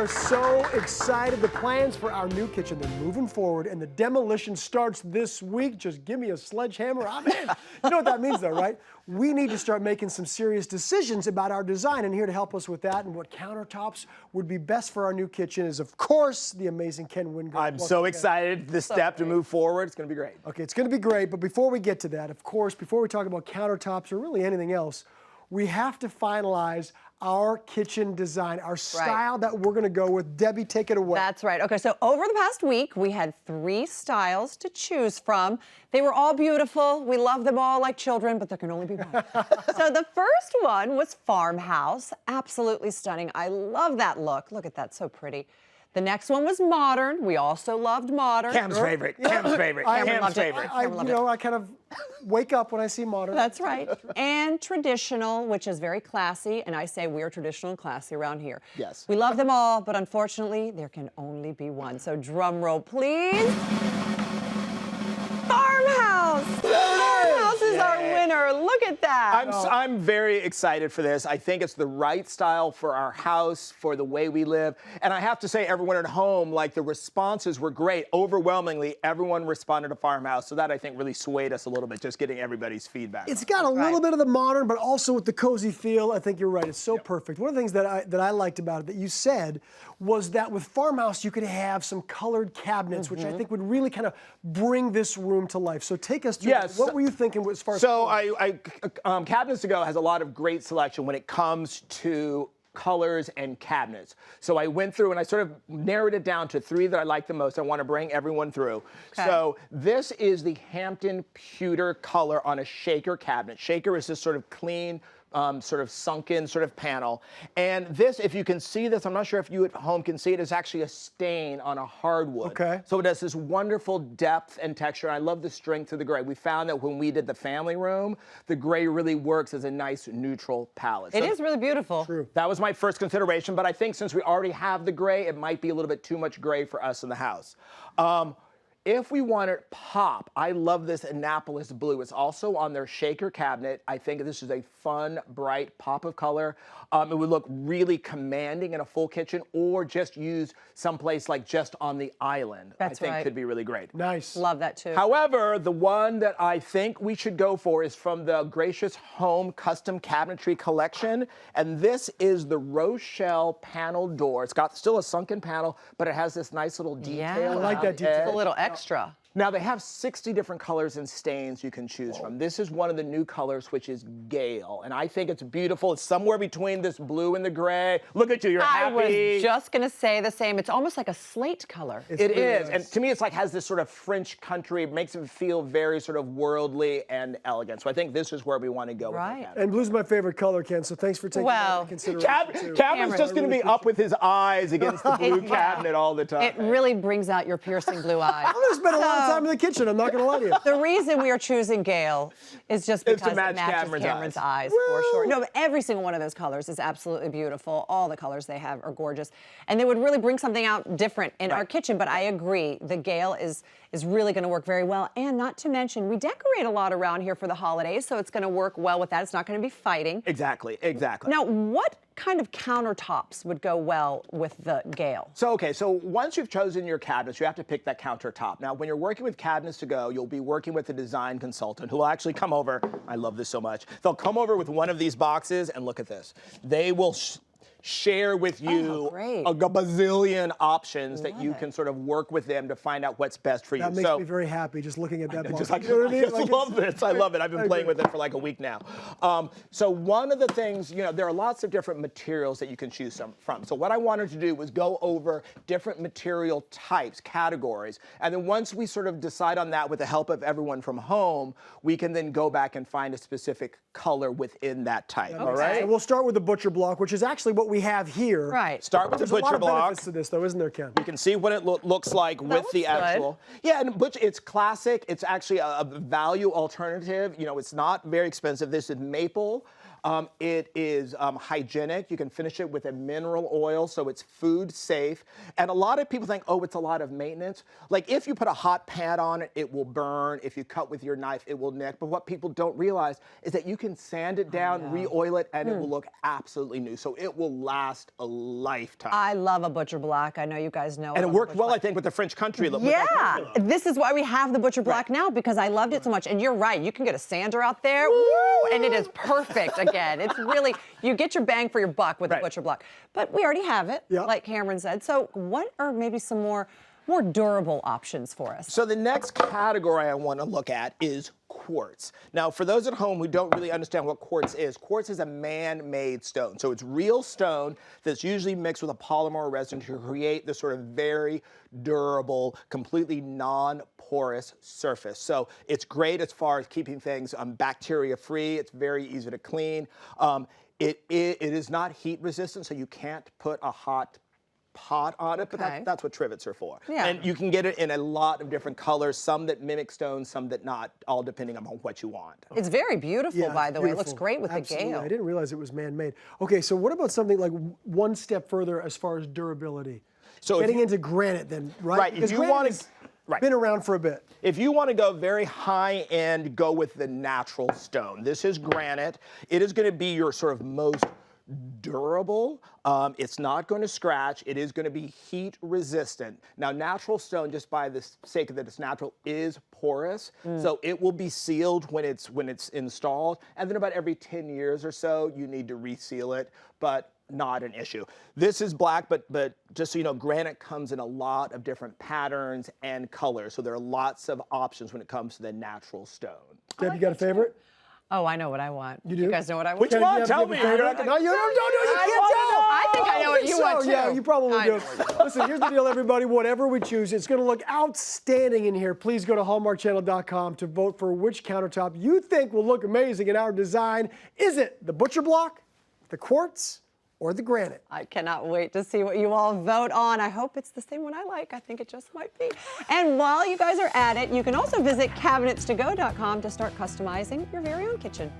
are so excited. The plans for our new kitchen, they're moving forward, and the demolition starts this week. Just give me a sledgehammer, I'm in. You know what that means, though, right? We need to start making some serious decisions about our design, and here to help us with that and what countertops would be best for our new kitchen is, of course, the amazing Ken Wingard. I'm so excited this step to move forward. It's going to be great. Okay, it's going to be great, but before we get to that, of course, before we talk about countertops or really anything else, we have to finalize our kitchen design, our style that we're going to go with. Debbie, take it away. That's right. Okay, so over the past week, we had 3 styles to choose from. They were all beautiful. We love them all like children, but there can only be one. So the first one was Farmhouse. Absolutely stunning. I love that look. Look at that, so pretty. The next one was Modern. We also loved Modern. Cam's favorite. Cam's favorite. Cam's favorite. I kind of wake up when I see Modern. That's right. And Traditional, which is very classy, and I say we are traditional and classy around here. Yes. We love them all, but unfortunately, there can only be one. So drum roll, please. Farmhouse! Farmhouse is our winner. Look at that. I'm very excited for this. I think it's the right style for our house, for the way we live. And I have to say, everyone at home, like, the responses were great. Overwhelmingly, everyone responded to Farmhouse. So that, I think, really swayed us a little bit, just getting everybody's feedback. It's got a little bit of the modern, but also with the cozy feel. I think you're right. It's so perfect. One of the things that I liked about it that you said was that with Farmhouse, you could have some colored cabinets, which I think would really kind of bring this room to life. So take us through. Yes. What were you thinking as far as? So Cabinets to Go has a lot of great selection when it comes to colors and cabinets. So I went through and I sort of narrowed it down to 3 that I like the most. I want to bring everyone through. Okay. So this is the Hampton pewter color on a shaker cabinet. Shaker is this sort of clean, sort of sunken sort of panel. And this, if you can see this, I'm not sure if you at home can see it, is actually a stain on a hardwood. Okay. So it has this wonderful depth and texture. I love the strength of the gray. We found that when we did the family room, the gray really works as a nice neutral palette. It is really beautiful. True. That was my first consideration, but I think since we already have the gray, it might be a little bit too much gray for us in the house. If we wanted pop, I love this Annapolis blue. It's also on their shaker cabinet. I think this is a fun, bright pop of color. It would look really commanding in a full kitchen, or just use someplace like just on the island. That's I think could be really great. Nice. Love that too. However, the one that I think we should go for is from the Gracious Home Custom Cabinetry Collection. And this is the Rochelle panel door. It's got still a sunken panel, but it has this nice little detail. Yeah. I like that detail. A little extra. Now, they have 60 different colors and stains you can choose from. This is one of the new colors, which is Gale. And I think it's beautiful. It's somewhere between this blue and the gray. Look at you, you're happy. I was just going to say the same. It's almost like a slate color. It is. And to me, it's like has this sort of French country. It makes it feel very sort of worldly and elegant. So I think this is where we want to go with it. And blue's my favorite color, Ken, so thanks for taking that into consideration. Cameron's just going to be up with his eyes against the blue cabinet all the time. It really brings out your piercing blue eyes. I'm going to spend a lot of time in the kitchen, I'm not going to lie to you. The reason we are choosing Gale is just because it matches Cameron's eyes for sure. No, but every single one of those colors is absolutely beautiful. All the colors they have are gorgeous. And they would really bring something out different in our kitchen, but I agree, the Gale is really going to work very well. And not to mention, we decorate a lot around here for the holidays, so it's going to work well with that. It's not going to be fighting. Exactly, exactly. Now, what kind of countertops would go well with the Gale? So once you've chosen your cabinets, you have to pick that countertop. Now, when you're working with Cabinets to Go, you'll be working with a design consultant who will actually come over. I love this so much. They'll come over with one of these boxes, and look at this. They will share with you a bazillion options that you can sort of work with them to find out what's best for you. That makes me very happy just looking at that box. Just like, you know what I mean? I love this. I love it. I've been playing with it for like a week now. So one of the things, there are lots of different materials that you can choose from. So what I wanted to do was go over different material types, categories, and then once we sort of decide on that with the help of everyone from home, we can then go back and find a specific color within that type. All right? So we'll start with the butcher block, which is actually what we have here. Right. Start with the butcher block. There's a lot of benefits to this, though, isn't there, Ken? You can see what it looks like with the actual. Yeah, and it's classic. It's actually a value alternative. It's not very expensive. This is maple. It is hygienic. You can finish it with a mineral oil, so it's food safe. And a lot of people think, oh, it's a lot of maintenance. Like if you put a hot pan on it, it will burn. If you cut with your knife, it will nick. But what people don't realize is that you can sand it down, re-oil it, and it will look absolutely new. So it will last a lifetime. I love a Butcher Block. I know you guys know. And it worked well, I think, with the French country look. Yeah, this is why we have the Butcher Block now, because I loved it so much. And you're right, you can get a sander out there, woo, and it is perfect again. It's really, you get your bang for your buck with the Butcher Block. But we already have it, like Cameron said. So what are maybe some more durable options for us? So the next category I want to look at is quartz. Now, for those at home who don't really understand what quartz is a man-made stone. So it's real stone that's usually mixed with a polymer or resin to create this sort of very durable, completely non-porous surface. So it's great as far as keeping things bacteria-free. It's very easy to clean. It is not heat resistant, so you can't put a hot pot on it, but that's what trivets are for. Yeah. And you can get it in a lot of different colors, some that mimic stone, some that not, all depending on what you want. It's very beautiful, by the way. It looks Beautiful. great with Absolutely. the Gale. I didn't realize it was man-made. Okay, so what about something like one step further as far as durability? So getting into granite then, right? Right, because if you want to... been around for a bit. If you want to go very high end, go with the natural stone. This is granite. It is going to be your sort of most durable. It's not going to scratch. It is going to be heat resistant. Now, natural stone, just by the sake of that it's natural, is porous. So it will be sealed when it's installed. And then about every 10 years or so, you need to reseal it, but not an issue. This is black, but just so you know, granite comes in a lot of different patterns and colors. So there are lots of options when it comes to the natural stone. Deb, you got a favorite? Oh, I know what I want. You do? You guys know what I want? Which one? Tell me. No, you can't tell. I think I know what you want, too. Yeah, you probably do. Listen, here's the deal, everybody. Whatever we choose, it's going to look outstanding in here. Please go to hallmarkchannel.com to vote for which countertop you think will look amazing in our design. Is it the Butcher Block, the Quartz, or the granite? I cannot wait to see what you all vote on. I hope it's the same one I like. I think it just might be. And while you guys are at it, you can also visit cabinetstogo.com to start customizing your very own kitchen.